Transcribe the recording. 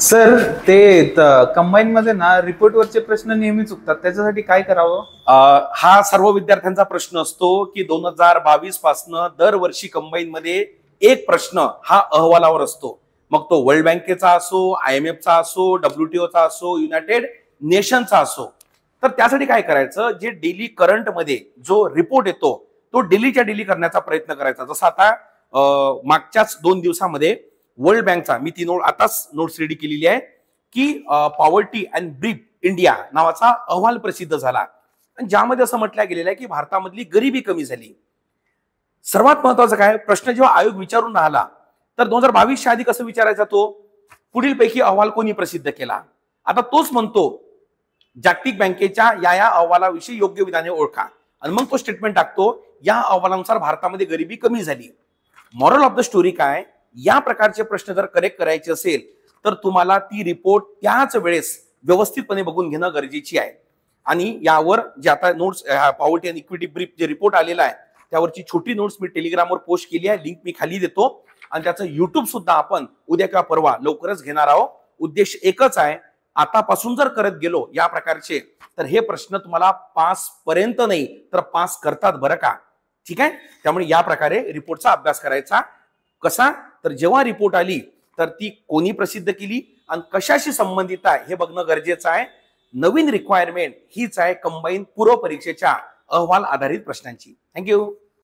Sir ते combine मध्ये ना रिपोर्ट वरचे प्रश्न नेहमी चुकतात, त्याच्यासाठी काय करावं? हा सर्व विद्यार्थ्यांचा प्रश्न असतो की 2022 पासनं दरवर्षी कंबाईन मध्ये एक प्रश्न हा अहवालावर असतो. मग तो वर्ल्ड बँकेचा असो, IMF चा असो, WTO चा असो, युनायटेड नेशनचा असो. तर त्यासाठी काय करायचं, जे डेली करंट मध्ये जो रिपोर्ट येतो तो डेलीच्या डेली करण्याचा प्रयत्न करायचा. जसं आता मागच्याच 2 दिवसामध्ये वर्ल्ड बँकचा मी ती नोट आताच नोट्स रेडी केलेली आहे की पॉवर्टी अँड ब्रीफ इंडिया नावाचा अहवाल प्रसिद्ध झाला, ज्यामध्ये असं म्हटलं गेलेलं आहे की भारतामधली गरिबी कमी झाली. सर्वात महत्वाचं काय, प्रश्न जेव्हा आयोग विचारून राहिला तर 2022च्या आधी कसं विचारायचा, तो पुढीलपैकी अहवाल कोणी प्रसिद्ध केला. आता तोच म्हणतो जागतिक बँकेच्या या अहवालाविषयी योग्य विधाने ओळखा, आणि मग तो स्टेटमेंट टाकतो या अहवालानुसार भारतामध्ये गरिबी कमी झाली. मॉरल ऑफ द स्टोरी काय, या प्रकारचे प्रश्न जर करेक्ट करायचे असेल तर तुम्हाला ती रिपोर्ट त्याच वेळेस व्यवस्थितपणे बघून घेणं गरजेची आहे. आणि यावर जे आता notes poverty and equity brief जे रिपोर्ट आलेला आहे त्यावरची छोटी नोट्स मी टेलिग्रामवर पोस्ट केली आहे, लिंक मी खाली देतो. आणि त्याचं युट्यूब सुद्धा आपण उद्या किंवा परवा लवकरच घेणार आहोत. उद्देश एकच आहे, आतापासून जर करत गेलो या प्रकारचे तर हे प्रश्न तुम्हाला पास पर्यंत नाही तर पास करतात बरं का. ठीक आहे, त्यामुळे या प्रकारे रिपोर्टचा अभ्यास करायचा. कसा, तर जेव्हा रिपोर्ट आली तर ती कोणी प्रसिद्ध केली आणि कशाशी संबंधित आहे हे बघणं गरजेचं आहे. नवीन रिक्वायरमेंट हीच आहे कंबाईन पूर्व परीक्षेच्या अहवाल आधारित प्रश्नांची. थँक्यू.